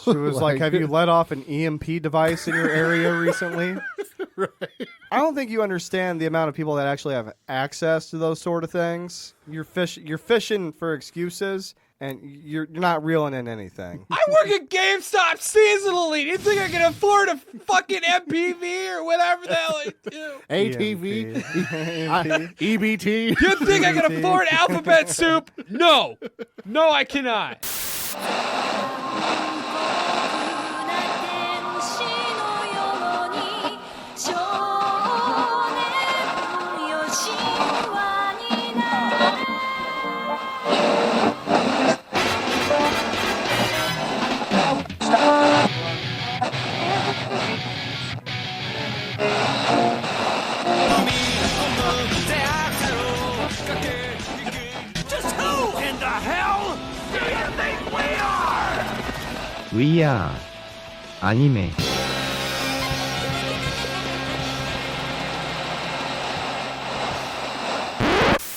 She was like, have you let off an EMP device in your area recently? Right. I don't think you understand the amount of people that actually have access to those sort of things. You're fishing for excuses, and you're not reeling in anything. I work at GameStop seasonally. Do you think I can afford a fucking MPV or whatever the hell I do? ATV, EMP. EBT. You think I can afford alphabet soup? No. No, I cannot. We are anime.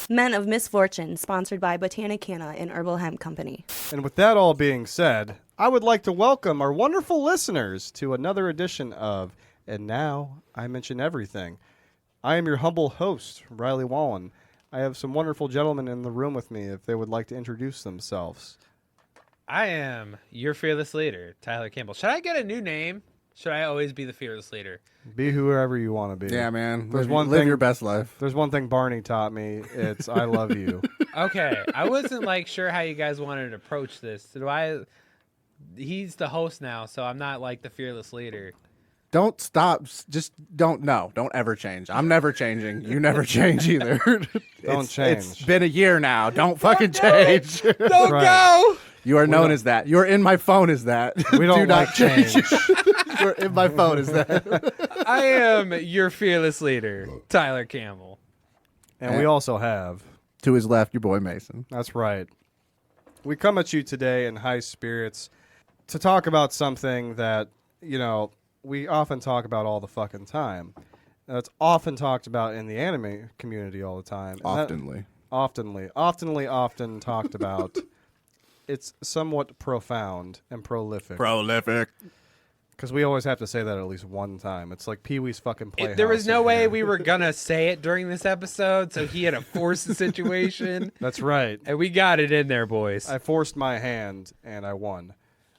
Men of Misfortune, sponsored by Botanicana and Herbal Hemp Company. And with that all being said, I would like to welcome our wonderful listeners to another edition of And Now I Mention Everything. I am your humble host, Riley Wallen. I have some wonderful gentlemen in the room with me if they would like to introduce themselves. I am your fearless leader, Tyler Campbell. Should I get a new name? Should I always be the fearless leader? Be whoever you want to be. Yeah, man. There's Live your best life. There's one thing Barney taught me. It's I love you. Okay, I wasn't sure how you guys wanted to approach this. He's the host now, so I'm not like the fearless leader. Don't stop. Just don't ever change. I'm never changing. You never change either. Don't change. It's been a year now. Don't fucking change. Don't right. go! You are known as that. You're in my phone as that. We don't Do not like change. You're in my phone as that. I am your fearless leader, Tyler Campbell. And we also have... To his left, your boy Mason. That's right. We come at you today in high spirits to talk about something that, we often talk about all the fucking time. And it's often talked about in the anime community all the time. Often talked about. It's somewhat profound and prolific. Prolific. Because we always have to say that at least one time. It's like Pee-wee's fucking Playhouse. There was no in way here. we were going to say it during this episode, so he had to force the situation. That's right. And we got it in there, boys. I forced my hand, and I won.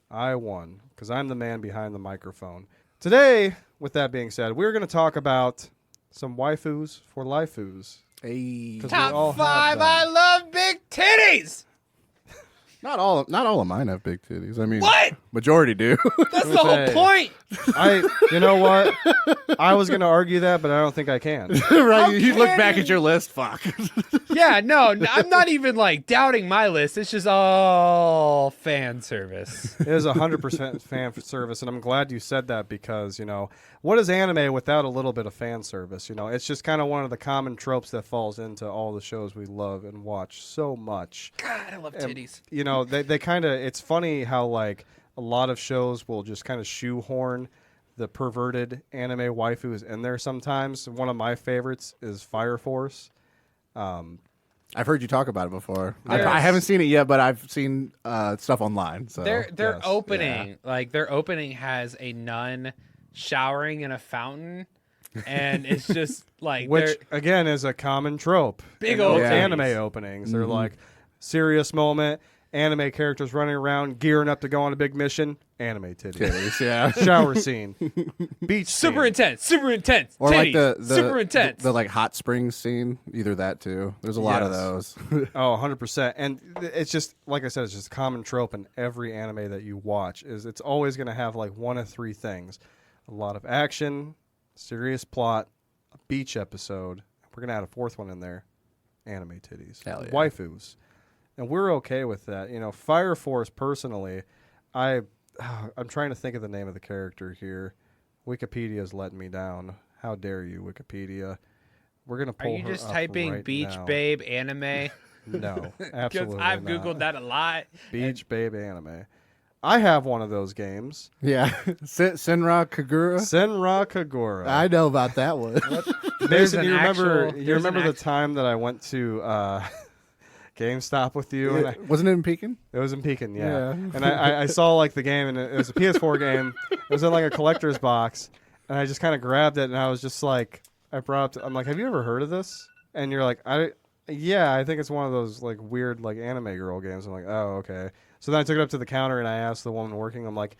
I won, because I'm the man behind the microphone. Today, with that being said, we're going to talk about some waifus for Laifus. Hey. 'Cause we all Top have 5, them. I love big titties! Not all of mine have big titties. I mean, What? Majority do. That's the whole Hey. point! You know what? I was going to argue that, but I don't think I can. Right? You look can back you? at your list. Fuck. Yeah, no, I'm not even doubting my list. It's just all fan service. It is 100% fan service, and I'm glad you said that because, what is anime without a little bit of fan service? It's just kind of one of the common tropes that falls into all the shows we love and watch so much. God, I love titties. They kind of, it's funny how a lot of shows will just kind of shoehorn the perverted anime waifus in there sometimes. One of my favorites is Fire Force. I've heard you talk about it before. There's- I haven't seen it yet, but I've seen stuff online. So Their yes, opening, their opening has a nun showering in a fountain, and it's just Which, they're- again, is a common trope. Big in old most titties. anime openings. They're like, serious moment, anime characters running around, gearing up to go on a big mission, anime titties. yeah. Shower scene. Beach super scene. intense, super intense, Or like titties, the super intense. the hot springs scene. Either that too. There's a lot of Yes. those. Oh, 100%. And it's just, like I said, it's just a common trope in every anime that you watch. Is it's always going to have one of three things. A lot of action, serious plot, a beach episode. We're going to add a fourth one in there. Anime titties. Hell yeah. Waifus. And we're okay with that. Fire Force, personally, I'm trying to think of the name of the character here. Wikipedia's letting me down. How dare you, Wikipedia? We're going to Are pull you her just up typing right beach now. babe anime? No, Because absolutely I've not. googled that a lot. Beach Babe Anime. I have one of those games. Yeah. Senra Kagura. Senra Kagura. I know about that one. There's Mason, an you remember actual- you there's remember an the act- time that I went to GameStop with you, and Wasn't it in Pekin? it was in Pekin, yeah. Yeah. And I saw like the game, and it was a PS4 game. It was in like a collector's box, and I just kind of grabbed it, and I was just like, I'm like, have you ever heard of this? And you're like, yeah, I think it's one of those like weird like anime girl games. I'm like, oh, okay. So then I took it up to the counter, and I asked the woman working, I'm like,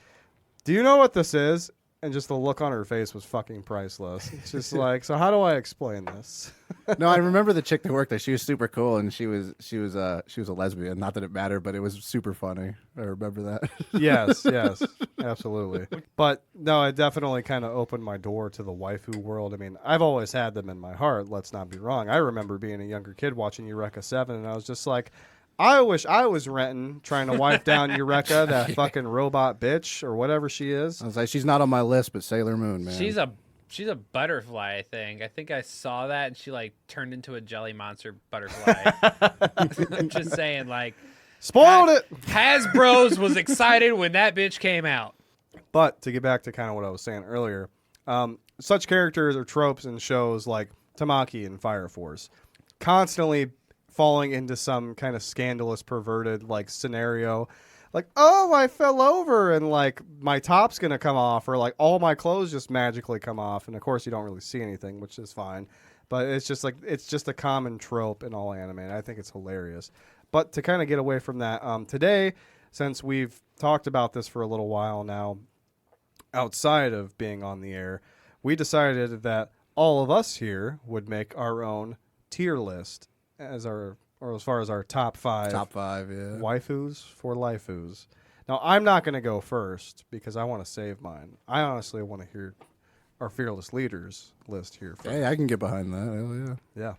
do you know what this is? And just the look on her face was fucking priceless. It's just like, so how do I explain this? No, I remember the chick that worked there. She was super cool, and she was a lesbian. Not that it mattered, but it was super funny. I remember that. Yes, absolutely. But no, it definitely kind of opened my door to the waifu world. I mean, I've always had them in my heart. Let's not be wrong. I remember being a younger kid watching Eureka 7, and I was just like, I wish I was renting, trying to wipe down Eureka, that fucking robot bitch or whatever she is. I was like, she's not on my list, but Sailor Moon, man. She's a butterfly, I think. I think I saw that, and she like turned into a jelly monster butterfly. I'm just saying, like, Spoiled it. Hasbro's was excited when that bitch came out. But to get back to kind of what I was saying earlier, such characters or tropes in shows like Tamaki and Fire Force constantly falling into some kind of scandalous, perverted like scenario, like, oh, I fell over and like my top's gonna come off, or like all my clothes just magically come off, and of course you don't really see anything, which is fine. But it's just like, it's just a common trope in all anime, and I think it's hilarious. But to kind of get away from that, today, since we've talked about this for a little while now, outside of being on the air, we decided that all of us here would make our own tier list as far as our top five yeah. waifus for Laifus. Now, I'm not going to go first because I want to save mine. I honestly want to hear our fearless leaders list here first. Hey, I can get behind that. Hell yeah. Yeah.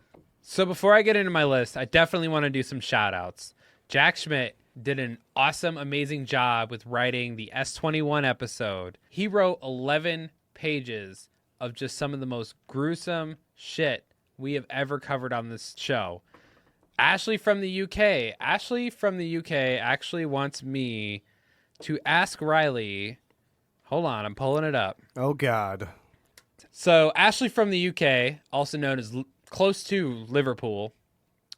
So before I get into my list, I definitely want to do some shout outs. Jack Schmidt did an awesome, amazing job with writing the S21 episode. He wrote 11 pages of just some of the most gruesome shit we have ever covered on this show. Ashley from the UK actually wants me to ask Riley. Hold on, I'm pulling it up. Oh, God. So Ashley from the UK, also known as close to Liverpool,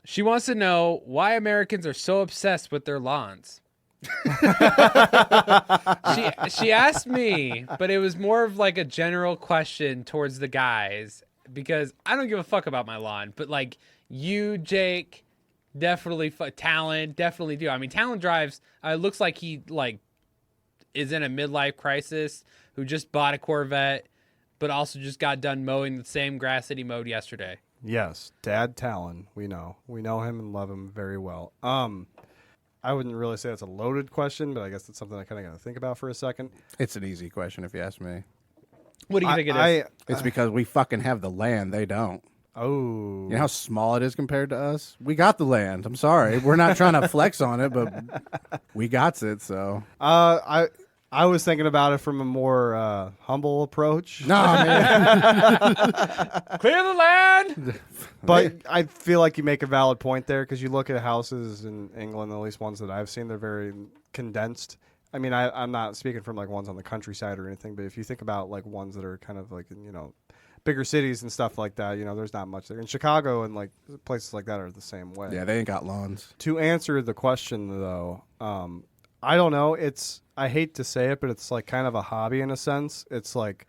she wants to know why Americans are so obsessed with their lawns. She asked me, but it was more of like a general question towards the guys, because I don't give a fuck about my lawn, but like you, Jake, definitely Talon definitely do. I mean, Talon drives. Looks like he like is in a midlife crisis, who just bought a Corvette, but also just got done mowing the same grass that he mowed yesterday. Yes, Dad Talon. We know him and love him very well. I wouldn't really say it's a loaded question, but I guess it's something I kind of got to think about for a second. It's an easy question if you ask me. What do you think it is? It's because we fucking have the land. They don't. Oh. You know how small it is compared to us? We got the land. I'm sorry. We're not trying to flex on it, but we got it, so. I was thinking about it from a more humble approach. Nah, man. Clear the land. But I feel like you make a valid point there, because you look at houses in England, at least ones that I've seen, they're very condensed. I mean, I'm not speaking from like ones on the countryside or anything, but if you think about like ones that are kind of like, bigger cities and stuff like that, there's not much there. In Chicago and like places like that are the same way. Yeah, they ain't got lawns. To answer the question though, I don't know. I hate to say it, but it's like kind of a hobby in a sense. It's like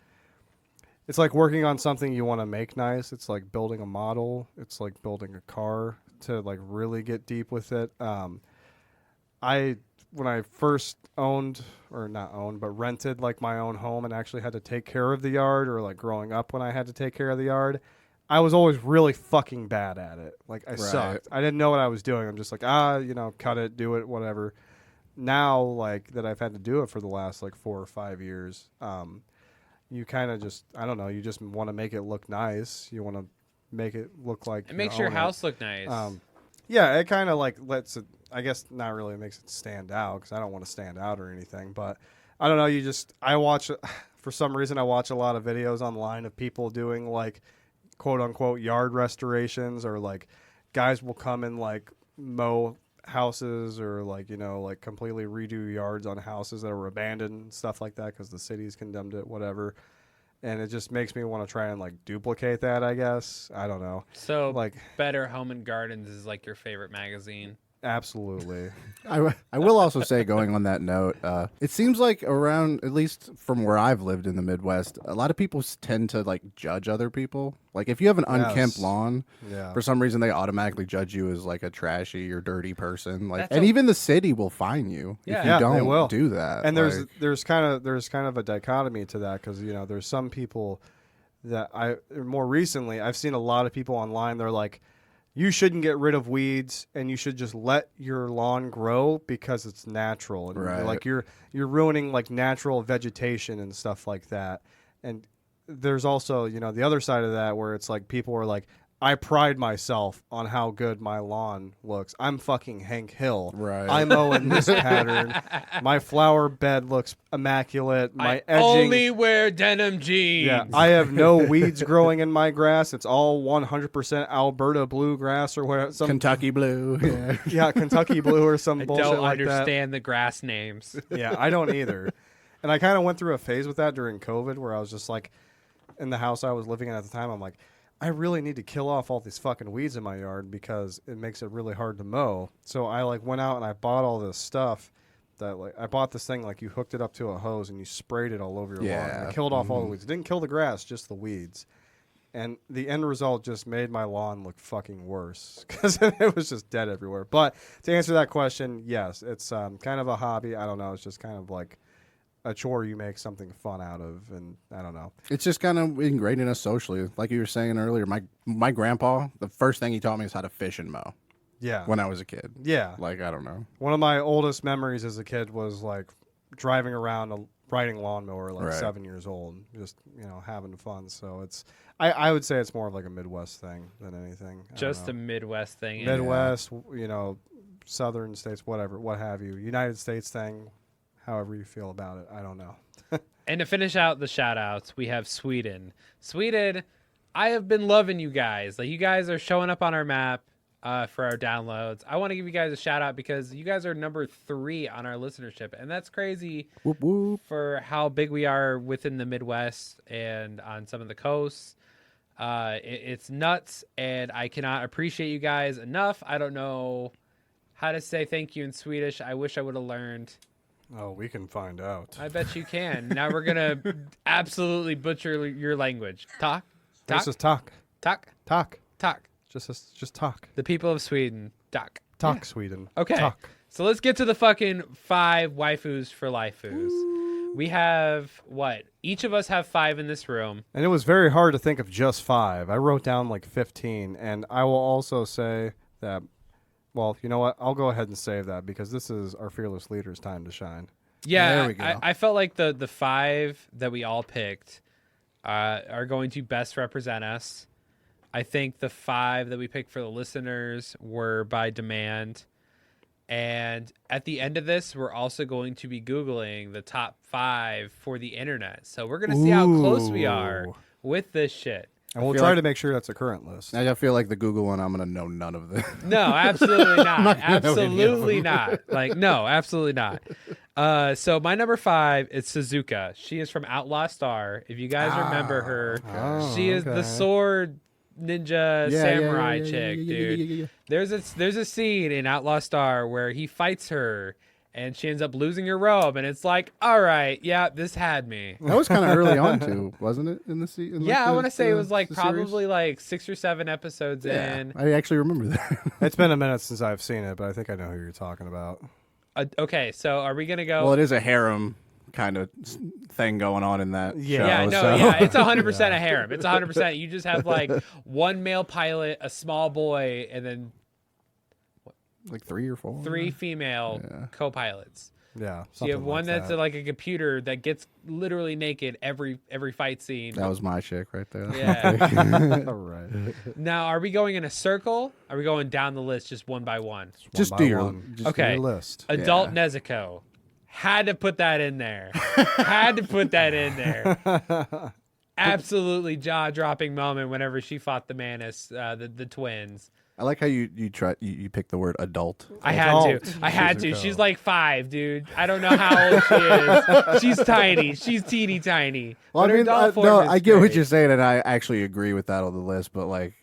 working on something you want to make nice. It's like building a model. It's like building a car to like really get deep with it. When I first rented like my own home and actually had to take care of the yard, or like growing up when I had to take care of the yard, I was always really fucking bad at it. Like I sucked. I didn't know what I was doing. I'm just like, cut it, do it, whatever. Now, like that I've had to do it for the last like 4 or 5 years, you kind of just, I don't know, you just want to make it look nice. You want to make it look like It makes your house look nice. Yeah, it kind of like lets it, I guess not really makes it stand out, because I don't want to stand out or anything, but I don't know, for some reason I watch a lot of videos online of people doing like quote unquote yard restorations, or like guys will come and like mow houses, or like like completely redo yards on houses that were abandoned and stuff like that because the city's condemned it, whatever. And it just makes me want to try and like duplicate that, I guess. I don't know. So like Better Home and Gardens is like your favorite magazine. Absolutely. I will also say, going on that note, it seems like around, at least from where I've lived in the Midwest, a lot of people tend to like judge other people. Like if you have an unkempt lawn, for some reason they automatically judge you as like a trashy or dirty person. Like, and even the city will fine you if you don't do that. And there's kind of a dichotomy to that, because there's some people that more recently I've seen a lot of people online. They're like, you shouldn't get rid of weeds, and you should just let your lawn grow because it's natural. And like you're ruining like natural vegetation and stuff like that. And there's also, the other side of that where it's like people are like, I pride myself on how good my lawn looks. I'm fucking Hank Hill. Right. I mow in this pattern. My flower bed looks immaculate. My edging. Only wear denim jeans. Yeah, I have no weeds growing in my grass. It's all 100% Alberta bluegrass or whatever. Kentucky blue. Yeah. Yeah, Kentucky blue or some bullshit don't like that. understand the grass names. Yeah, I don't either. And I kind of went through a phase with that during COVID where I was just like, in the house I was living in at the time, I'm like, I really need to kill off all these fucking weeds in my yard because it makes it really hard to mow. So I like went out and I bought all this stuff that like I bought this thing like you hooked it up to a hose and you sprayed it all over your lawn. And it killed off all the weeds. It didn't kill the grass, just the weeds. And the end result just made my lawn look fucking worse because it was just dead everywhere. But to answer that question, yes, it's kind of a hobby. I don't know. It's just kind of like a chore you make something fun out of, and I don't know. It's just kind of ingrained in us socially. Like you were saying earlier, my grandpa, the first thing he taught me is how to fish and mow. Yeah. When I was a kid. Yeah. Like, I don't know. One of my oldest memories as a kid was like driving around a riding lawnmower like 7 years old, just, having fun. So it's, I would say it's more of like a Midwest thing than anything. Just a Midwest thing. Midwest, southern states, whatever, what have you. United States thing. However you feel about it, I don't know. And to finish out the shout outs, we have Sweden. Sweden, I have been loving you guys. Like, you guys are showing up on our map for our downloads. I want to give you guys a shout out because you guys are number 3 on our listenership. And that's crazy whoop, whoop. For how big we are within the Midwest and on some of the coasts. It's nuts, and I cannot appreciate you guys enough. I don't know how to say thank you in Swedish. I wish I would have learned. Oh, we can find out. I bet you can. Now we're going to absolutely butcher your language. Talk? This is talk. Talk? Talk. Talk. Just talk. The people of Sweden. Talk. Talk, Sweden. Okay. Talk. So let's get to the fucking 5 waifus for Laifus. We have, what? Each of us have 5 in this room. And it was very hard to think of just 5. I wrote down like 15. And I will also say that, well, you know what? I'll go ahead and save that because this is our fearless leader's time to shine. Yeah, there we go. I felt like the 5 that we all picked are going to best represent us. I think the 5 that we picked for the listeners were by demand. And at the end of this, we're also going to be Googling the top 5 for the internet. So we're going to see how close we are with this shit. And we'll try to make sure that's a current list. I feel like the Google one, I'm going to know none of this. No, absolutely not. Absolutely not. Like, no, absolutely not. So my number 5 is Suzuka. She is from Outlaw Star. If you guys remember her, she is the sword ninja samurai chick, dude. Yeah. There's a scene in Outlaw Star where he fights her and she ends up losing her robe, and it's like, all right, yeah, this had me. That was kind of early on too, wasn't it? In the season? Yeah, I want to say it was like probably like 6 or 7 episodes in. I actually remember that. It's been a minute since I've seen it, but I think I know who you're talking about. Okay, so are we gonna go? Well, it is a harem kind of thing going on in that show. Yeah, it's 100% a harem. It's 100%. You just have like one male pilot, a small boy, and then like 3 or 4. 3 female co-pilots. Yeah. So you have one like that's that. like a computer that gets literally naked every fight scene. That was my chick right there. Yeah. All right. Now, are we going in a circle? Are we going down the list just one by one? Just One do by your one. just Okay. Your list. Adult Nezuko. Had to put that in there. Had to put that in there. Absolutely jaw-dropping moment whenever she fought the Manus, the twins. I like how you picked the word adult. I had to. She's like 5, dude. I don't know how old she is. She's tiny. She's teeny tiny. Well, But her I mean, doll form no, is I get what great. you're saying, and I actually agree with that on the list. But like,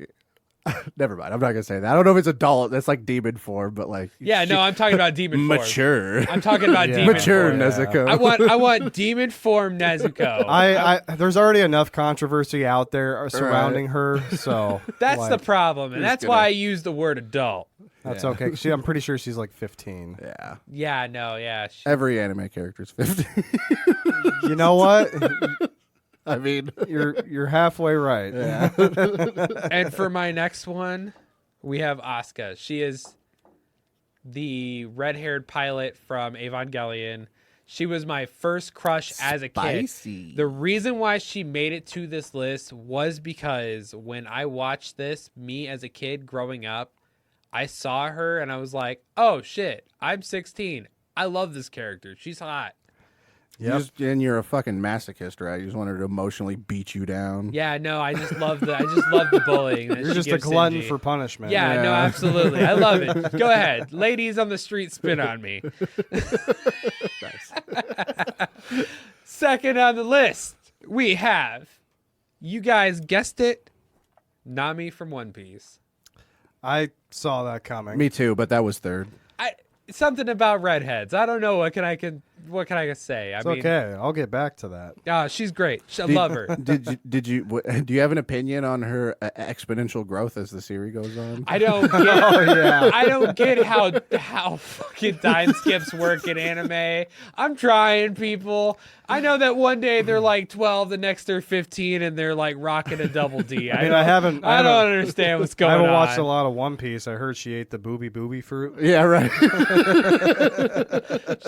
Never mind. I'm not gonna say that. I don't know if it's adult. That's like demon form, but like Yeah, no, I'm talking about demon form. mature. I'm talking about demon Mature form. Nezuko. I want demon form Nezuko. There's already enough controversy out there surrounding her, so That's the problem, and that's why I use the word adult. That's okay. I'm pretty sure she's like 15. Yeah. Yeah, no, yeah. Every anime character is 15. You know what? I mean, you're halfway right. yeah. And for my next one, we have Asuka. She is the red-haired pilot from Evangelion. She was my first crush as a kid. The reason why she made it to this list was because when I watched this, me as a kid growing up, I saw her and I was like, oh shit, I'm 16. I love this character. She's hot. Yep. And you're a fucking masochist, right? You just wanted to emotionally beat you down. Yeah, no, I just love the bullying. That You're she just a gives glutton Shinji. for punishment. Yeah, no, absolutely. I love it. Go ahead. Ladies on the street, spit on me. Second on the list, we have, you guys guessed it, Nami from One Piece. I saw that coming. Me too, but that was third. Something about redheads. I don't know. What can I say? It's okay. I'll get back to that. She's great. I love her. Do you have an opinion on her exponential growth as the series goes on? I don't get. I don't get how fucking time skips work in anime. I'm trying, people. I know that one day they're like 12, the next they're 15, and they're like rocking a double D. I don't understand what's going on. I haven't watched a lot of One Piece. I heard she ate the booby fruit. Yeah, right.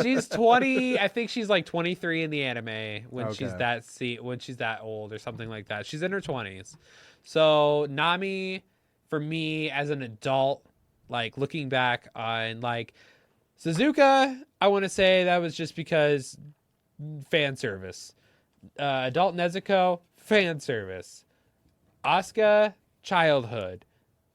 She's 20. I think she's like 23 in the anime when Okay. she's that old or something like that. She's in her 20s. So Nami, for me as an adult, like looking back on like Suzuka, I want to say that was just because fan service. Adult Nezuko, fan service. Asuka, childhood.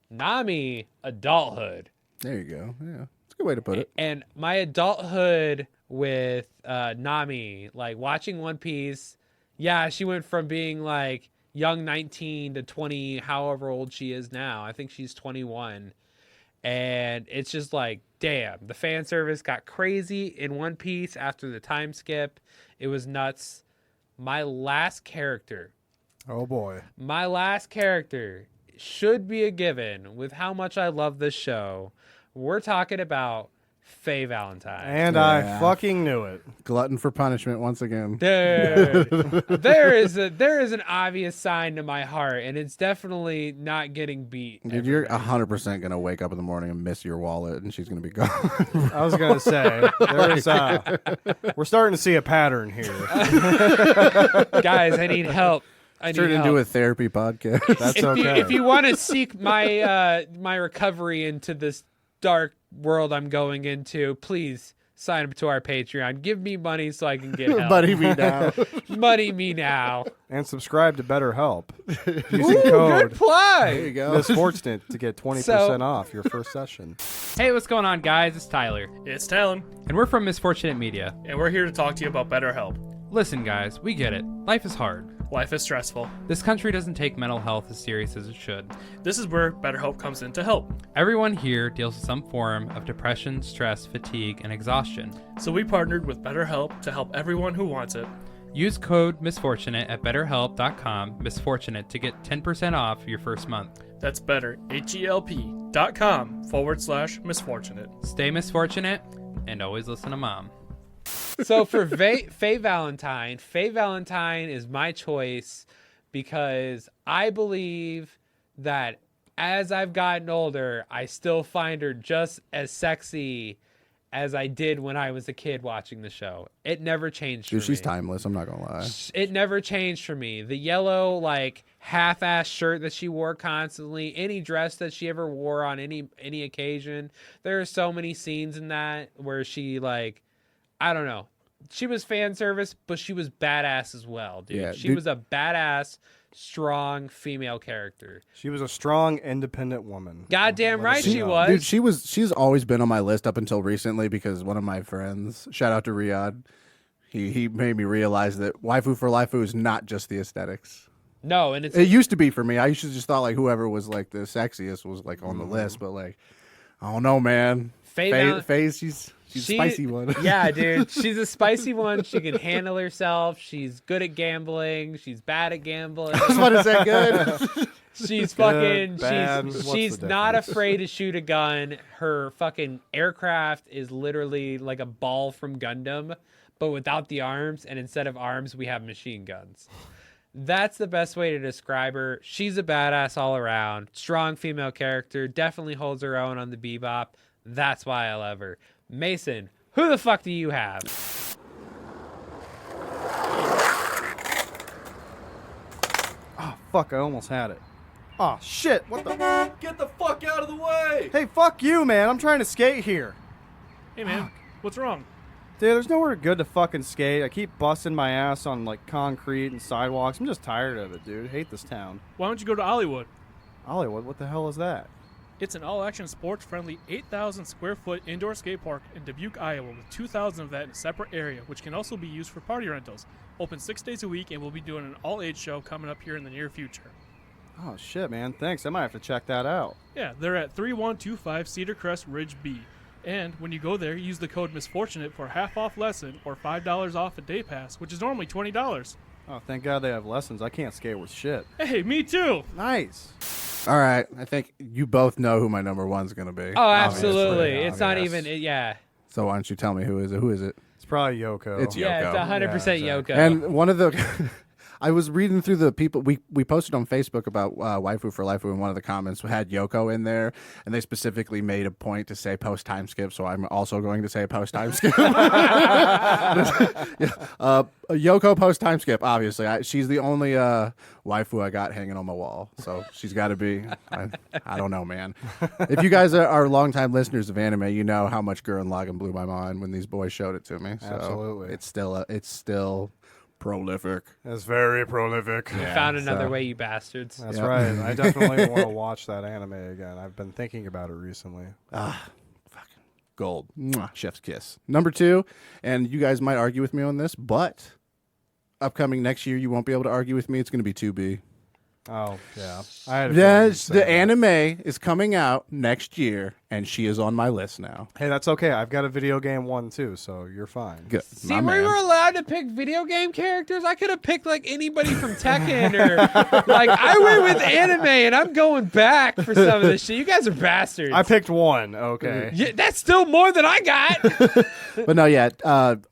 Nami, adulthood. There you go. Yeah, it's a good way to put it. And my adulthood with Nami, like watching One Piece, yeah, she went from being like young 19 to 20, however old she is now. I think she's 21. And it's just like, damn, the fan service got crazy in One Piece after the time skip. It was nuts. My last character. Oh boy. My last character should be a given with how much I love this show. We're talking about Faye Valentine. And I fucking knew it. Glutton for punishment once again. Dude, there is an obvious sign to my heart, and it's definitely not getting beat. Dude, you're 100% gonna wake up in the morning and miss your wallet, and she's gonna be gone. I was gonna say we're starting to see a pattern here. Guys, I need help. Turn into a therapy podcast. That's okay. If you want to seek my my recovery into this dark world I'm going into, please sign up to our Patreon. Give me money so I can get help. Buddy me now. Money me now. And subscribe to BetterHelp using Ooh, code good plug. There you go. Misfortunate to get 20% off your first session. Hey, what's going on, guys? It's Tyler, It's Talon, and we're from Misfortunate Media. and we're here to talk to you about BetterHelp. Listen, guys, we get it. Life is hard. Life is stressful. This country doesn't take mental health as serious as it should. This is where BetterHelp comes in to help. Everyone here deals with some form of depression, stress, fatigue, and exhaustion. So we partnered with BetterHelp to help everyone who wants it. Use code MISFORTUNATE at betterhelp.com, misfortunate, to get 10% off your first month. That's better, HELP.com/misfortunate. Stay misfortunate and always listen to mom. So for Faye Valentine is my choice because I believe that as I've gotten older, I still find her just as sexy as I did when I was a kid watching the show. It never changed Dude, for she's me. timeless. I'm not gonna lie. It never changed for me. The yellow, like, half-ass shirt that she wore constantly, any dress that she ever wore on any occasion. There are so many scenes in that where she, like, I don't know. She was fan service, but she was badass as well, dude. Yeah, She was a badass, strong female character. She was a strong, independent woman. Goddamn right us she know. was. Dude, she's always been on my list up until recently because one of my friends, shout out to Riyadh, he made me realize that waifu for Laifu is not just the aesthetics. No, and It used to be for me. I used to just thought like whoever was like the sexiest was like on the list, but like I don't know, man. Faye, she's a spicy one. Yeah, dude. She's a spicy one. She can handle herself. She's good at gambling. She's bad at gambling. I was about to say good. She's Good, fucking bad, what's she's the not difference? afraid to shoot a gun. Her fucking aircraft is literally like a ball from Gundam, but without the arms, and instead of arms we have machine guns. That's the best way to describe her. She's a badass all around. Strong female character, definitely holds her own on the Bebop. That's why I love her. Mason, who the fuck do you have? Oh, fuck, I almost had it. Oh, shit, what the? Get the fuck out of the way! Hey, fuck you, man. I'm trying to skate here. Hey, man, what's wrong? Dude, there's nowhere good to fucking skate. I keep busting my ass on, like, concrete and sidewalks. I'm just tired of it, dude. Hate this town. Why don't you go to Hollywood? Hollywood, what the hell is that? It's an all-action, sports-friendly 8,000 square foot indoor skate park in Dubuque, Iowa, with 2,000 of that in a separate area, which can also be used for party rentals. Open 6 days a week, and we'll be doing an all-age show coming up here in the near future. Oh, shit, man. Thanks. I might have to check that out. Yeah, they're at 3125 Cedar Crest Ridge B. And when you go there, use the code MISFORTUNATE for a half-off lesson or $5 off a day pass, which is normally $20. Oh, thank God they have lessons. I can't skate worth shit. Hey, me too! Nice. All right, I think you both know who my number one's gonna be. Oh, absolutely. Obviously, It's not obvious. even yeah. So why don't you tell me who is it? Who is it? It's probably Yoko. It's Yeah, it's Yoko. 100% Yeah, Yoko. And one of the, I was reading through the people we posted on Facebook about Waifu for Laifu, and one of the comments had Yoko in there, and they specifically made a point to say post time skip. So I'm also going to say post time skip. Yoko post time skip. Obviously, she's the only waifu I got hanging on my wall, so she's got to be. I don't know, man. If you guys are longtime listeners of anime, you know how much Gurren Lagann blew my mind when these boys showed it to me. So Absolutely. it's still prolific. It's very prolific. You found another way, you bastards. That's Yep. right. I definitely want to watch that anime again. I've been thinking about it recently. Gold. Mwah. Chef's kiss. Number 2, and you guys might argue with me on this, but upcoming next year, you won't be able to argue with me. It's going to be 2B. Oh, yeah. I had a feeling you'd say The that. anime is coming out next year, and she is on my list now. Hey, that's okay. I've got a video game one, too, so you're fine. Good. See, My we man. were allowed to pick video game characters. I could have picked like anybody from Tekken or like I went with anime, and I'm going back for some of this shit. You guys are bastards. I picked one, okay. Yeah, that's still more than I got. But no, yeah.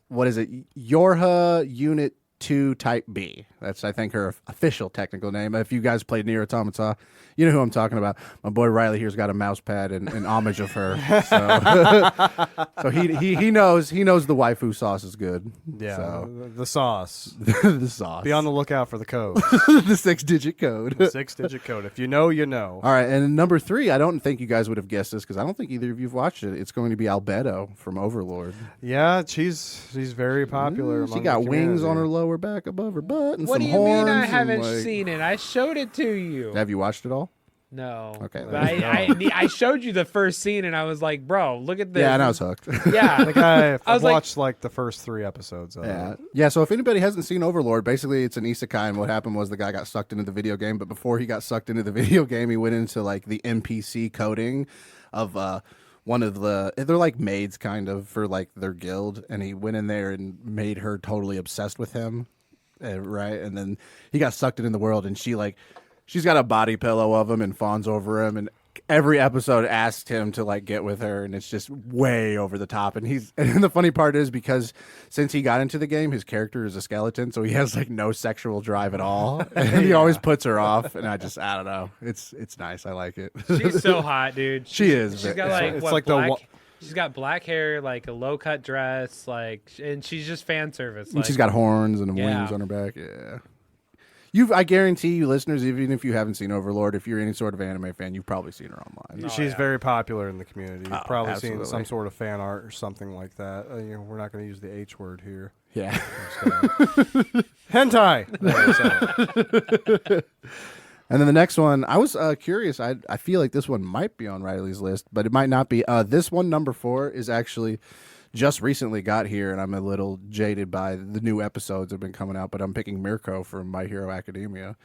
What is it? Yorha Unit 2 Type B. That's, I think, her official technical name. If you guys played Nier Automata, you know who I'm talking about. My boy Riley here's got a mouse pad in homage of her. So he knows the waifu sauce is good. Yeah, So, the sauce. the sauce. Be on the lookout for the code. the 6-digit code. 6-digit code. If you know, you know. All right, and number 3, I don't think you guys would have guessed this because I don't think either of you've watched it. It's going to be Albedo from Overlord. Yeah, she's very popular. She among got the wings on her community. lower back above her butt and What some do you mean I horns haven't and, like- seen it? I showed it to you. Have you watched it all? No. Okay, But there you I showed you the first scene, and I was like, bro, look at this. Yeah, and I was hooked. Yeah. Like I've I was like- watched like the first 3 episodes of Yeah. it. Yeah, so if anybody hasn't seen Overlord, basically it's an isekai, and what happened was the guy got sucked into the video game, but before he got sucked into the video game, he went into like the NPC coding of one of they're like maids kind of for like their guild, and he went in there and made her totally obsessed with him. Right? And then he got sucked into the world, and she's got a body pillow of him and fawns over him, and every episode asked him to like get with her, and it's just way over the top. And the funny part is because since he got into the game, his character is a skeleton, so he has like no sexual drive at all, and he always puts her off. And I don't know. It's nice. I like it. She's so hot, dude. She is. She's got It's- like it's what, like the black, wa- she's got black hair, like a low cut dress, like, and she's just fan service. And Like, she's got horns and Yeah. wings on her back. Yeah. I guarantee you, listeners, even if you haven't seen Overlord, if you're any sort of anime fan, you've probably seen her online. She's very popular in the community. You've Oh, probably absolutely. seen some sort of fan art or something like that. We're not going to use the H word here. Yeah. Hentai. There, I said it. And then the next one, I was curious. I feel like this one might be on Riley's list, but it might not be. This one, number 4, is actually just recently got here, and I'm a little jaded by the new episodes that have been coming out. But I'm picking Mirko from My Hero Academia.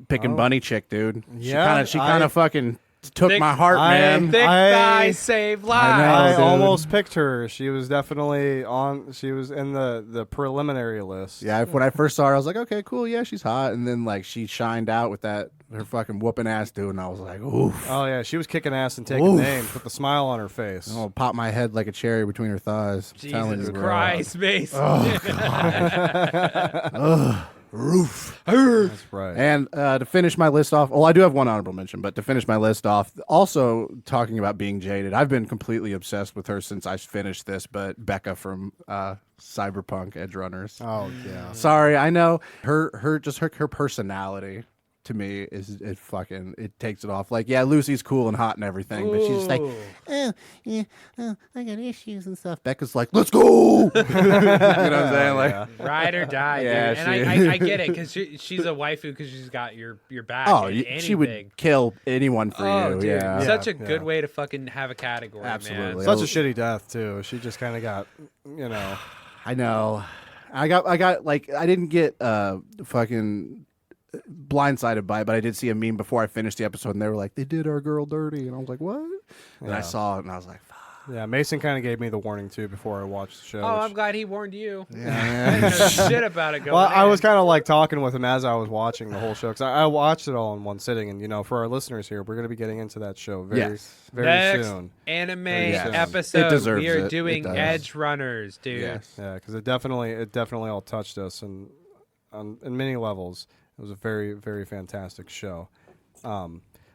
Picking Bunny Chick, dude. Yeah, she kind of fucking took Thick- my heart, man. Thick thighs save lives. I dude. almost picked her. She was definitely on. She was in the preliminary list. Yeah, when I first saw her, I was like, okay, cool, yeah, she's hot. And then like she shined out with her fucking whooping ass dude, and I was like, oof. Oh yeah, she was kicking ass and taking names with a smile on her face. I'll pop my head like a cherry between her thighs. I'm telling Jesus you, bro. Christ, Mason. Oh god. Roof. That's right. And to finish my list off, well, I do have one honorable mention, but to finish my list off, also talking about being jaded, I've been completely obsessed with her since I finished this, but Becca from Cyberpunk Edge Runners. Oh yeah. Sorry, I know her personality to me it takes it off. Like, yeah, Lucy's cool and hot and everything, but she's just like, I got issues and stuff. Becca's like, let's go. You know what I'm saying? Like, Ride or die, Yeah, dude. And I get it because she's a waifu because she's got your back. oh, in anything. she would kill anyone for you. Dude, Yeah, such a good way to fucking have a category, Absolutely. man. Such a shitty death too. She just kind of got, you know. I know. I got like I didn't get fucking blindsided by it, but I did see a meme before I finished the episode, and they were like, "They did our girl dirty," and I was like, "What?" And I saw it, and I was like, "Fuck." Yeah, Mason kind of gave me the warning too before I watched the show. Oh, which- I'm glad he warned you. I Yeah. didn't know shit about it going Well, I in. was kind of like talking with him as I was watching the whole show because I watched it all in one sitting, and you know, for our listeners here, we're going to be getting into that show very Yes. Next soon. anime Yes. episode. It deserves we are it. It doing does. Edge Runners, dude. Yes. Yeah, because it definitely all touched us, and in many levels, it was a very, very fantastic show.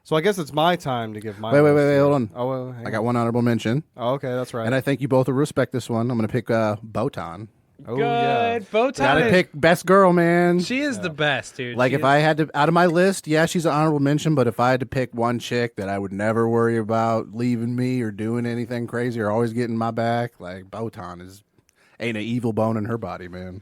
So I guess it's my time to give my. Wait, list here. hold on. Oh, well, hang I got on. one honorable mention, Oh, okay, that's right. and I think you both will respect this one. I'm going to pick Botan. oh Good. yeah. Botan Got to is- pick best girl, man. She is the best, dude. Like She if is- I had to, out of my list, yeah, she's an honorable mention. But if I had to pick one chick that I would never worry about leaving me or doing anything crazy or always getting my back, like Botan ain't an evil bone in her body, man.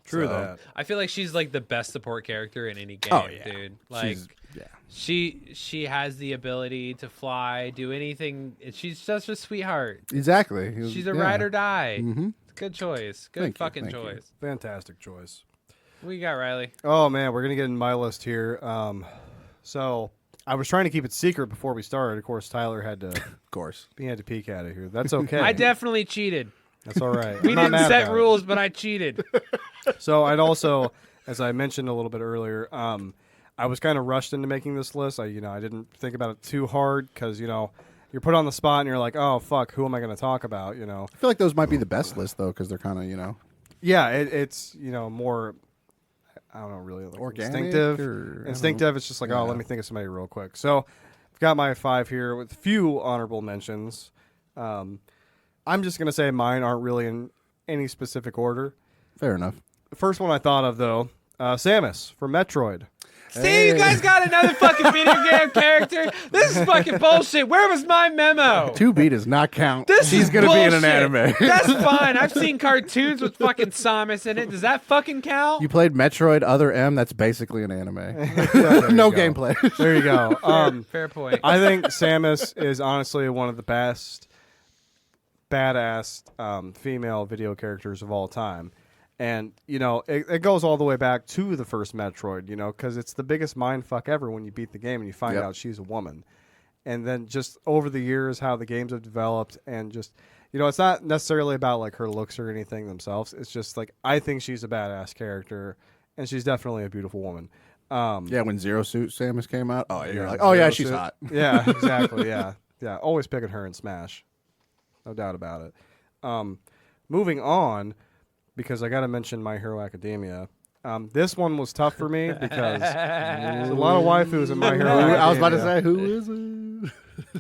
True So, that. I feel like she's like the best support character in any game, Oh, yeah. dude. Like yeah. she has the ability to fly, do anything. She's such a sweetheart. Exactly. She's a ride or die. Mm-hmm. Good choice. Good Thank you, fucking thank you. choice. Fantastic choice. What you got, Riley? Oh man, we're gonna get in my list here. So I was trying to keep it secret before we started. Of course, Tyler had to Of course. peek at it here. That's okay. I definitely cheated. That's all right. We I'm not didn't mad set about it. rules, but I cheated. So I'd also, as I mentioned a little bit earlier, I was kind of rushed into making this list. I didn't think about it too hard because you're put on the spot and you're like, oh fuck, who am I going to talk about? I feel like those might be the best list though, because they're kind of Yeah, it's more. I don't know, really like Organic instinctive. or- I don't Instinctive. It's just like, Yeah. oh, let me think of somebody real quick. So I've got my 5 here with a few honorable mentions. I'm just gonna say mine aren't really in any specific order. fair enough. The first one I thought of though, Samus from Metroid. See, you guys got another fucking video game character. This is fucking bullshit. Where was my memo? 2B does not count. This She's is gonna be in an bullshit. anime. That's fine. I've seen cartoons with fucking Samus in it. Does that fucking count? You played Metroid Other M. That's basically an anime. There No you go. gameplay. There you go. Fair point. I think Samus is honestly one of the best badass female video characters of all time. And, it goes all the way back to the first Metroid, because it's the biggest mindfuck ever when you beat the game and you find Yep. out she's a woman. And then just over the years, how the games have developed and just, it's not necessarily about like her looks or anything themselves. It's just like, I think she's a badass character and she's definitely a beautiful woman. Yeah, when Zero Suit Samus came out, you're Yeah, like, oh yeah, Zero she's Suit. hot. Yeah, exactly. Yeah. Always picking her in Smash. No doubt about it. Moving on, because I got to mention My Hero Academia. This one was tough for me because there's a lot of waifus in My Hero Academia. I was about to say, who is it?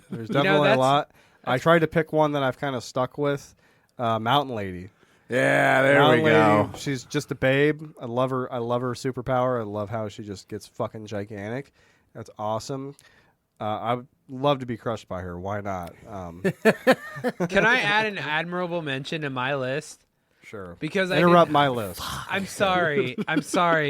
There's definitely a that's- lot. I tried to pick one that I've kind of stuck with. Mountain Lady. Yeah, there Mountain we go. Lady, she's just a babe. I love her. I love her superpower. I love how she just gets fucking gigantic. That's awesome. I would love to be crushed by her. Why not? Can I add an admirable mention to my list? Sure. Because Interrupt my list. I'm sorry,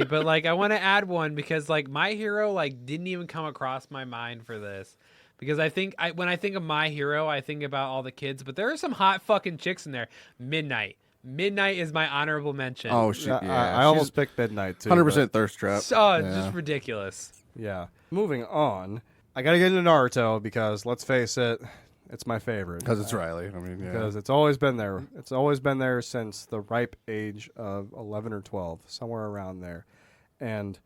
but like I want to add one because like My Hero like didn't even come across my mind for this. Because when I think of My Hero, I think about all the kids, but there are some hot fucking chicks in there. Midnight is my honorable mention. Oh shit! Yeah, I almost picked Midnight too. 100% thirst trap. Just ridiculous. Yeah. Moving on, I gotta get into Naruto because let's face it, it's my favorite. Because it's Riley. I mean, yeah. Because it's always been there. It's always been there since the ripe age of 11 or 12, somewhere around there. And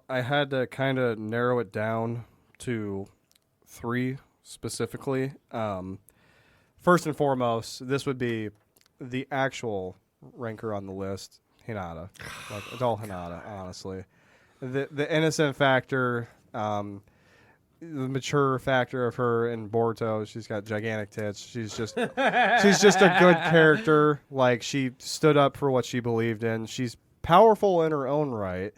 I had to kind of narrow it down to 3 specifically. First and foremost, this would be the actual ranker on the list, Hinata. Like adult Hinata, honestly. The innocent factor, the mature factor of her in Boruto. She's got gigantic tits. She's just a good character. Like, she stood up for what she believed in. She's powerful in her own right.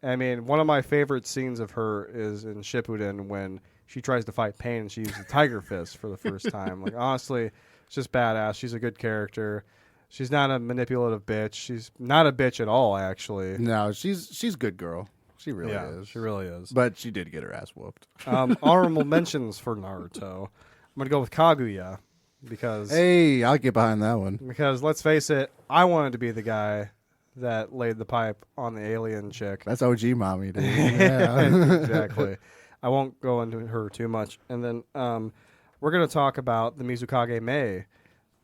I mean, one of my favorite scenes of her is in Shippuden when she tries to fight Pain and she uses the Tiger Fist for the first time. Like, honestly, it's just badass. She's a good character. She's not a manipulative bitch. She's not a bitch at all, actually. No, she's good girl. She really is. She really is. But she did get her ass whooped. Honorable mentions for Naruto. I'm going to go with Kaguya because... Hey, I'll get behind that one. Because, let's face it, I wanted to be the guy that laid the pipe on the alien chick. That's OG mommy, dude. Yeah. Exactly. I won't go into her too much. And then we're going to talk about the Mizukage Mei,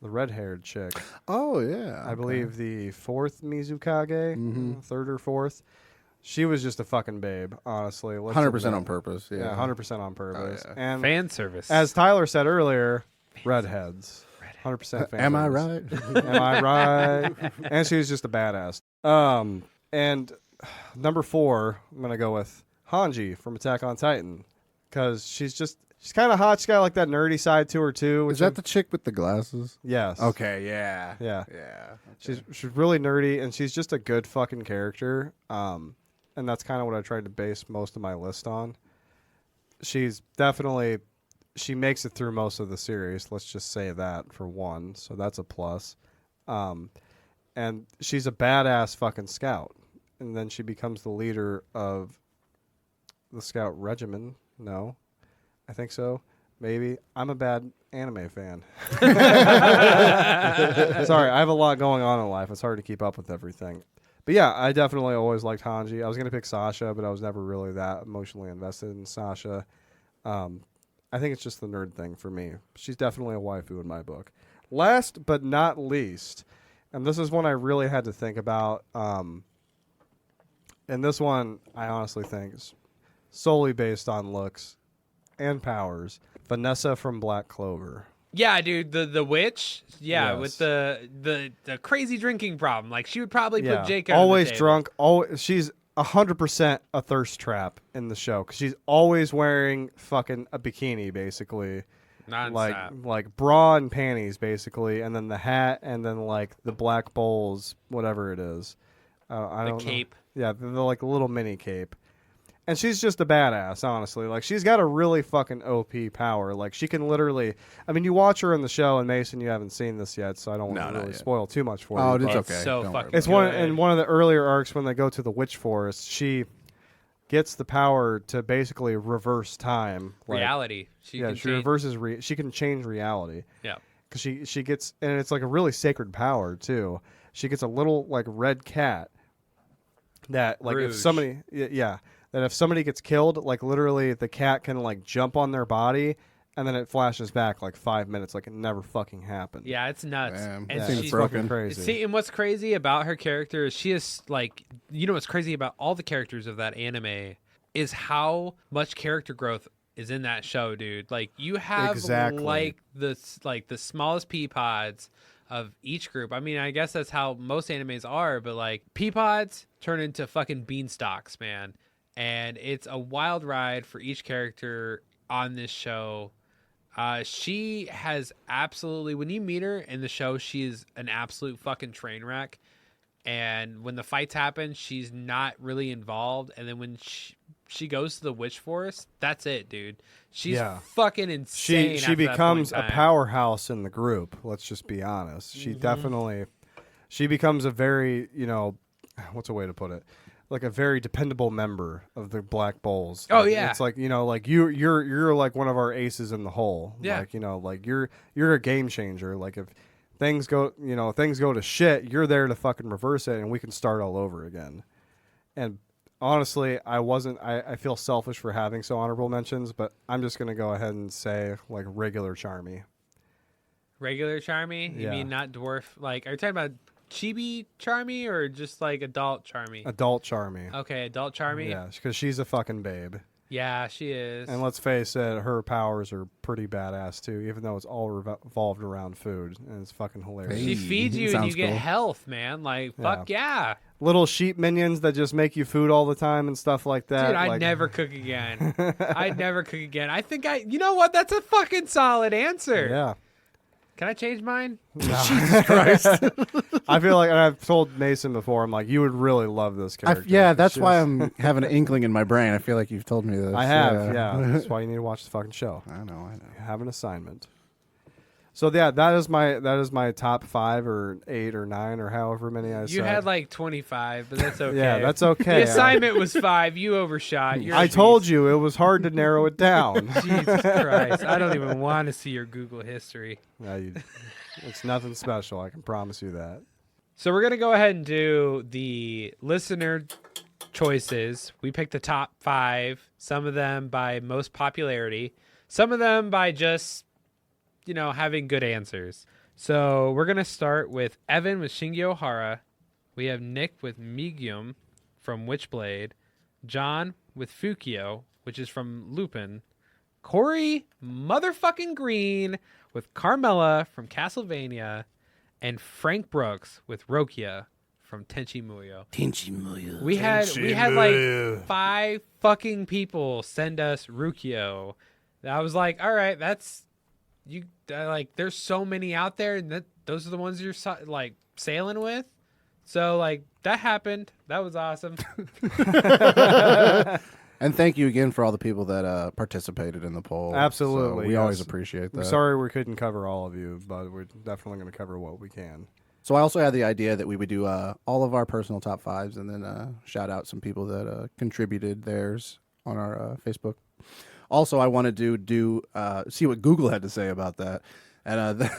the red-haired chick. Oh, yeah. I believe the 4th Mizukage, 3rd or 4th. She was just a fucking babe, honestly. 100% on purpose. Yeah, 100% on purpose. Oh, And fan service. as Tyler said earlier, redheads. 100% fan Am I service. right? Am I right? And she was just a badass. And number 4, I'm going to go with Hanji from Attack on Titan. Because she's kind of hot. She's got like that nerdy side to her, too. Is that the chick with the glasses? Yes. Okay, yeah. Yeah. Yeah. Okay. She's really nerdy, and she's just a good fucking character. And that's kind of what I tried to base most of my list on. She's definitely... She makes it through most of the series. Let's just say that for one. So that's a plus. And she's a badass fucking scout. And then she becomes the leader of the scout regiment. No, I think so. Maybe. I'm a bad anime fan. Sorry, I have a lot going on in life. It's hard to keep up with everything. But yeah, I definitely always liked Hanji. I was going to pick Sasha, but I was never really that emotionally invested in Sasha. I think it's just the nerd thing for me. She's definitely a waifu in my book. Last but not least, and this is one I really had to think about, and this one I honestly think is solely based on looks and powers, Vanessa from Black Clover. Yeah, dude, the witch, Yes. with the crazy drinking problem. Like, she would probably put Jake always drunk. She's 100% a thirst trap in the show because she's always wearing fucking a bikini, basically. Non-stop. Like bra and panties, basically, and then the hat, and then like the black bowls, whatever it is. I don't know. Cape. Yeah, the like little mini cape. And she's just a badass, honestly. Like, she's got a really fucking OP power. Like, she can literally... I mean, you watch her in the show, and Mason, you haven't seen this yet, so I don't want to really spoil too much for you. Oh, it's but okay. So Don't fucking worry it's about in one of the earlier arcs when they go to the Witch Forest, she gets the power to basically reverse time. Like, reality. she reverses... she can change reality. Yeah. Because she gets... And it's like a really sacred power, too. She gets a little, like, red cat that, like, Rouge. if somebody... Yeah. That if somebody gets killed, like literally the cat can like jump on their body and then it flashes back like 5 minutes like it never fucking happened. Yeah, it's nuts. Damn. And That She's seems she's fucking broken. crazy. See, and what's crazy about her character is she is like, what's crazy about all the characters of that anime is how much character growth is in that show, dude. Like, you have Exactly. like the smallest pea pods of each group. I mean, I guess that's how most animes are, but like pea pods turn into fucking beanstalks, man. And it's a wild ride for each character on this show. She has absolutely, when you meet her in the show, she is an absolute fucking train wreck. And when the fights happen, she's not really involved. And then when she goes to the Witch Forest, that's it, dude. She's fucking insane. She becomes a powerhouse in the group. Let's just be honest. She definitely, she becomes a very, what's a way to put it? like a very dependable member of the Black Bulls. Oh, Like, yeah. it's like, you know, like you're like one of our aces in the hole. Yeah. Like, you know, like you're a game changer. Like if things go to shit, you're there to fucking reverse it, and we can start all over again. And honestly, I feel selfish for having so honorable mentions, but I'm just gonna go ahead and say like regular Charmy. Regular Charmy? You Yeah. mean not dwarf? Like, are you talking about chibi Charmy or just like adult Charmy? Adult Charmy. Okay, adult Charmy. Yeah, because she's a fucking babe. Yeah, she is. And let's face it, her powers are pretty badass too, even though it's all revolved around food, and it's fucking hilarious. She Hey, feeds you and sounds you get cool. health, man. Like, fuck yeah. Little sheep minions that just make you food all the time and stuff like that. Dude, I'd like, never cook again. I'd never cook again. I think you know what? That's a fucking solid answer. Yeah. Can I change mine? Jesus Christ. I feel like, and I've told Mason before, I'm like, you would really love this character. Yeah, that's It's why just- I'm having an inkling in my brain. I feel like you've told me this. I have, yeah. That's why you need to watch the fucking show. I know. You have an assignment. So yeah, that is my top 5 or 8 or 9 or however many I said. You had like 25, but that's okay. Yeah, that's okay. The assignment was 5. You overshot. You're I a told beast. you it was hard to narrow it down. Jesus Christ. I don't even want to see your Google history. It's nothing special. I can promise you that. So we're going to go ahead and do the listener choices. We picked the top 5, some of them by most popularity, some of them by just, having good answers. So we're going to start with Evan with Shingi Ohara. We have Nick with Megium from Witchblade. John with Fukio, which is from Lupin. Corey motherfucking Green with Carmela from Castlevania. And Frank Brooks with Rokia from Tenchi Muyo. We had like 5 fucking people send us Rukio. I was like, all right, that's you. Like, there's so many out there, and those are the ones you're like sailing with. So like that happened. That was awesome. And thank you again for all the people that participated in the poll. Absolutely, So we yes. always appreciate that. I'm sorry we couldn't cover all of you, but we're definitely going to cover what we can. So I also had the idea that we would do all of our personal top 5s and then shout out some people that contributed theirs on our Facebook. Also, I wanted to do see what Google had to say about that. And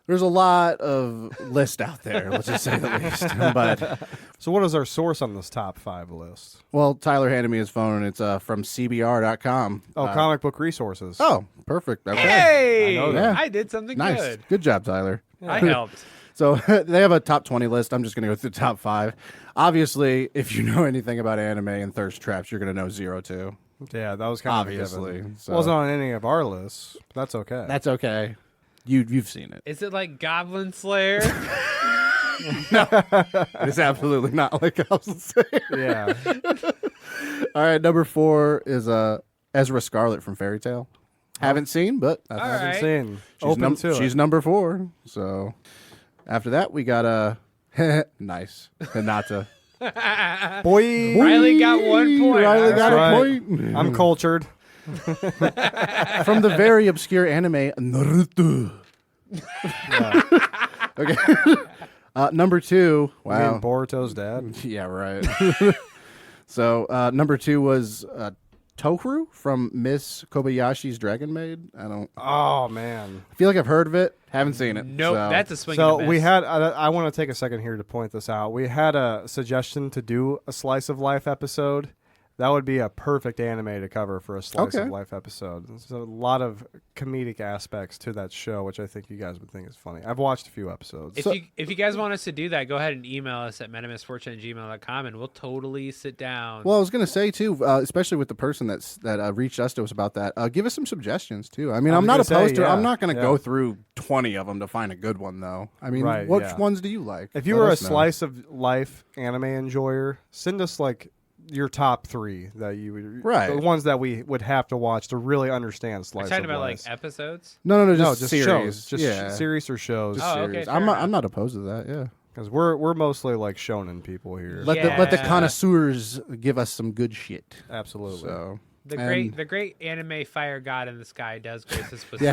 there's a lot of list out there, let's just say the least. But So what is our source on this top 5 list? well, Tyler handed me his phone, and it's from CBR.com. Oh, comic book resources. Oh, perfect. Okay. Hey, I know that. I did something Nice. good. Good job, Tyler. I helped. So they have a top 20 list. I'm just going to go through the top 5. Obviously, if you know anything about anime and thirst traps, you're going to know 02. Yeah, that was kind Obviously. of a given. So Wasn't on any of our lists. But that's okay. that's okay. You've seen it. Is it like Goblin Slayer? It's absolutely not like I was saying. yeah. All right, number 4 is Ezra Scarlet from Fairy Tail. Haven't seen, but that's All right. Insane. she's, Open to she's it. number 4. So after that, we got nice Hinata. Boy. Riley got 1 point. Riley got That's a right. point. I'm cultured. From the very obscure anime Naruto. Okay. Number 2. You Wow. mean Boruto's dad? Yeah, right. So number 2 was Tohru from Miss Kobayashi's Dragon Maid. Oh, man. I feel like I've heard of it. Haven't seen it. Nope, so. that's a swing. So and a miss. we had, I want to take a second here to point this out. We had a suggestion to do a Slice of Life episode. That would be a perfect anime to cover for a Slice Okay. of Life episode. There's a lot of comedic aspects to that show, which I think you guys would think is funny. I've watched a few episodes. If you guys want us to do that, go ahead and email us at metamisfortune@gmail.com, and we'll totally sit down. Well, I was going to say, too, especially with the person that reached us to us about that, give us some suggestions, too. I mean, I I'm was not gonna opposed say, to it. I'm yeah, not going to yeah. go through 20 of them to find a good one, though. I mean, Right, which yeah. ones do you like? If you Let were a us know. Slice of Life anime enjoyer, send us like your top 3 that you would, Right. the ones that we would have to watch to really understand We're Slice talking of about Life. like episodes. No, No, just just series. shows, just yeah. series or shows. Just Oh, okay, series. fair I'm enough. not opposed to that, yeah. Because we're mostly like shonen people here. Let the Yeah. connoisseurs give us some good shit. Absolutely. So The great anime fire god in the sky does grace us with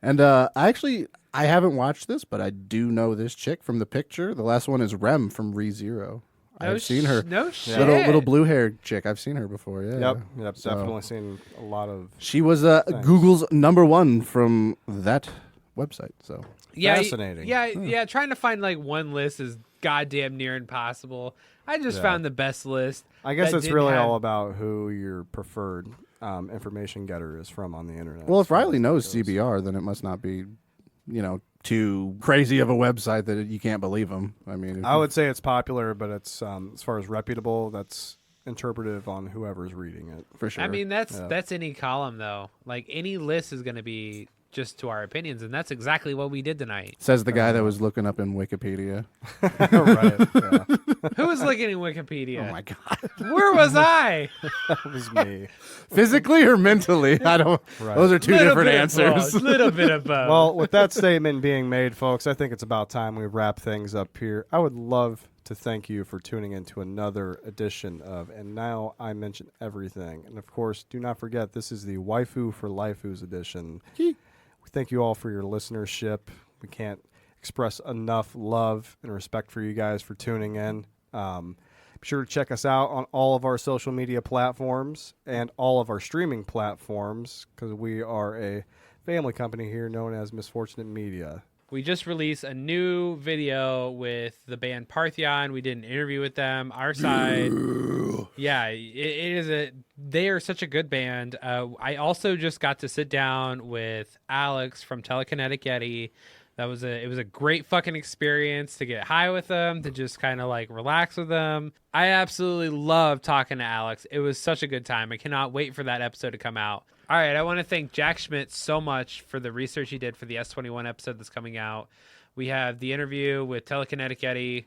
And I haven't watched this, but I do know this chick from the picture. The last one is Rem from ReZero. I've seen her. No shit. Little blue haired chick. I've seen her before. Yeah. Yep. So, definitely seen a lot of. She was Google's #1 from that website. So fascinating. Yeah. Trying to find like one list is goddamn near impossible. I just found the best list. I guess it's really all about who your preferred information getter is from on the internet. Well, if Riley knows CBR, then it must not be, too crazy of a website that you can't believe them. I mean, I would say it's popular, but it's as far as reputable, that's interpretive on whoever's reading it. For sure. I mean, that's any column though. Like any list is going to be just to our opinions, and that's exactly what we did tonight. Says the guy that was looking up in Wikipedia. Right. Yeah. Who was looking in Wikipedia? Oh my god. Where was I? That was me. Physically or mentally? I don't. Right. Those are two different answers. A little bit of both. Well, with that statement being made, folks, I think it's about time we wrap things up here. I would love to thank you for tuning in to another edition of And Now I Mention Everything. And of course, do not forget, this is the Waifu for Laifus edition. We thank you all for your listenership. We can't express enough love and respect for you guys for tuning in. Be sure to check us out on all of our social media platforms and all of our streaming platforms, because we are a family company here known as Misfortunate Media. We just released a new video with the band Partheon. We did an interview with them. Our side, they are such a good band. I also just got to sit down with Alex from Telekinetic Yeti. It was a great fucking experience to get high with them, to just kind of like relax with them. I absolutely love talking to Alex. It was such a good time. I cannot wait for that episode to come out. All right, I want to thank Jack Schmidt so much for the research he did for the S21 episode that's coming out. We have the interview with Telekinetic Yeti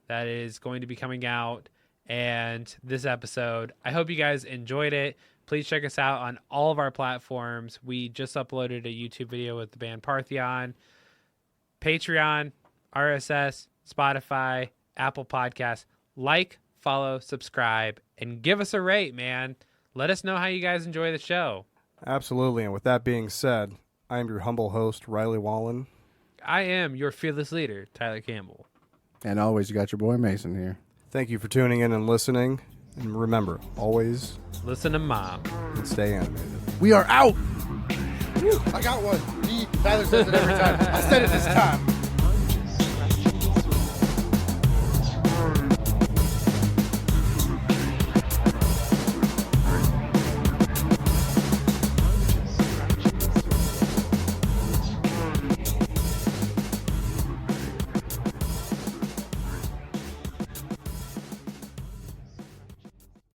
that is going to be coming out, and this episode. I hope you guys enjoyed it. Please check us out on all of our platforms. We just uploaded a YouTube video with the band Partheon, Patreon, RSS, Spotify, Apple Podcasts. Like, follow, subscribe, and give us a rate, man. Let us know how you guys enjoy the show. Absolutely. And with that being said, I am your humble host, Riley Wallen. I am your fearless leader, Tyler Campbell. And always, you got your boy Mason here. Thank you for tuning in and listening. And remember, always listen to Mom and stay animated. We are out. Whew, I got one. Tyler says it every time. I said it this time.